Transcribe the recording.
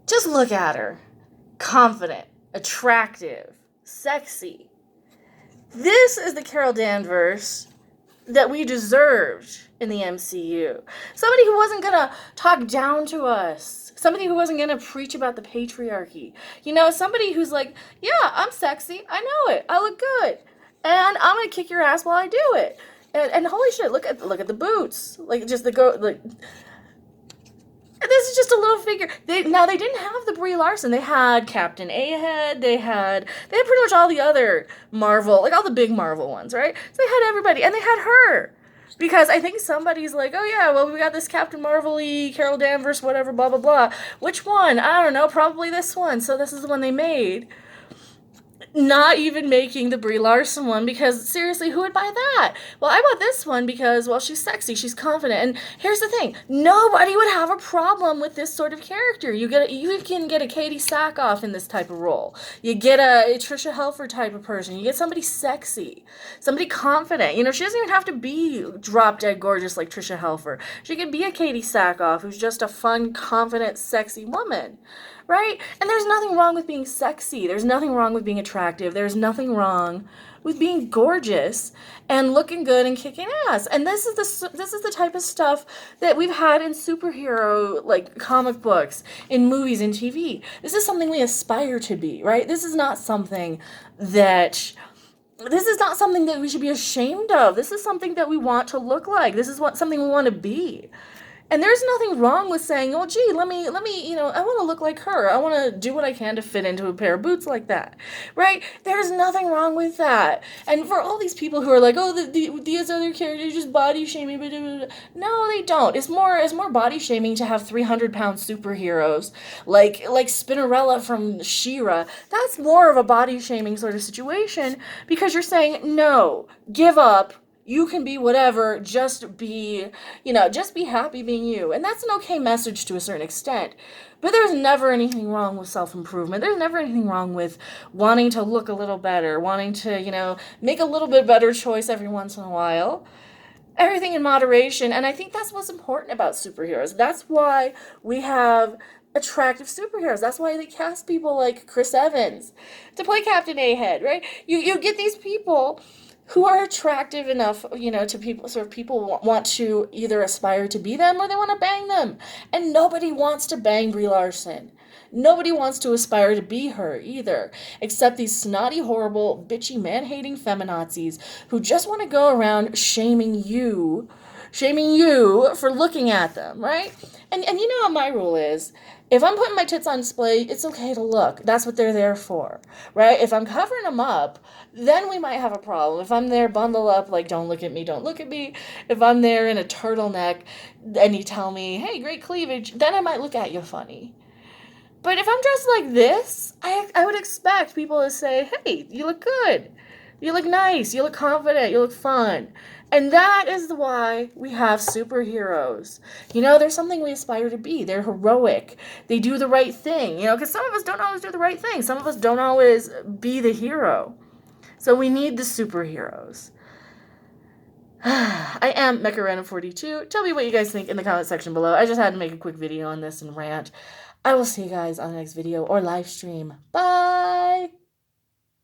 Just look at her. Confident, attractive, sexy. This is the Carol Danvers that we deserved in the MCU. Somebody who wasn't gonna talk down to us. Somebody who wasn't gonna preach about the patriarchy. Somebody who's like, yeah, I'm sexy. I know it. I look good. And I'm gonna kick your ass while I do it. And holy shit, look at the boots. Like just the go like this is just a little figure. They didn't have the Brie Larson. They had Captain Ahab. They had pretty much all the other Marvel, like all the big Marvel ones, right? So they had everybody, and they had her. Because I think somebody's like, oh yeah, well we got this Captain Marvel-y, Carol Danvers, whatever, blah blah blah. Which one? I don't know. Probably this one. So this is the one they made. Not even making the Brie Larson one, because seriously, who would buy that? Well, I bought this one because, well, she's sexy, she's confident, and here's the thing: nobody would have a problem with this sort of character. You can get a Katie Sackhoff in this type of role. You get a Tricia Helfer type of person. You get somebody sexy, somebody confident. She doesn't even have to be drop dead gorgeous like Tricia Helfer. She could be a Katie Sackhoff who's just a fun, confident, sexy woman. Right? And there's nothing wrong with being sexy. There's nothing wrong with being attractive. There's nothing wrong with being gorgeous and looking good and kicking ass. And this is the type of stuff that we've had in superhero like comic books, in movies, in TV. This is something we aspire to be, right? This is not something that we should be ashamed of. This is something that we want to look like. This is something we want to be. And there's nothing wrong with saying, oh, gee, let me, I want to look like her. I want to do what I can to fit into a pair of boots like that, right? There's nothing wrong with that. And for all these people who are like, oh, these other characters just body shaming, blah, blah, blah. No, they don't. It's more body shaming to have 300-pound superheroes like Spinnerella from She-Ra. That's more of a body shaming sort of situation, because you're saying, no, give up. You can be whatever, just be happy being you. And that's an okay message to a certain extent. But there's never anything wrong with self-improvement. There's never anything wrong with wanting to look a little better, wanting to, make a little bit better choice every once in a while. Everything in moderation. And I think that's what's important about superheroes. That's why we have attractive superheroes. That's why they cast people like Chris Evans to play Captain Ahab, right? You get these people who are attractive enough, to people, sort of people want to either aspire to be them or they want to bang them. And nobody wants to bang Brie Larson. Nobody wants to aspire to be her either, except these snotty, horrible, bitchy, man-hating feminazis who just want to go around shaming you for looking at them, right? And you know what my rule is. If I'm putting my tits on display, it's okay to look. That's what they're there for, right? If I'm covering them up, then we might have a problem. If I'm there bundle up, like, don't look at me, don't look at me. If I'm there in a turtleneck and you tell me, hey, great cleavage, then I might look at you funny. But if I'm dressed like this, I would expect people to say, hey, you look good. You look nice. You look confident. You look fun. And that is why we have superheroes. There's something we aspire to be. They're heroic. They do the right thing. Because some of us don't always do the right thing. Some of us don't always be the hero. So we need the superheroes. I am Mecha42. Tell me what you guys think in the comment section below. I just had to make a quick video on this and rant. I will see you guys on the next video or live stream. Bye!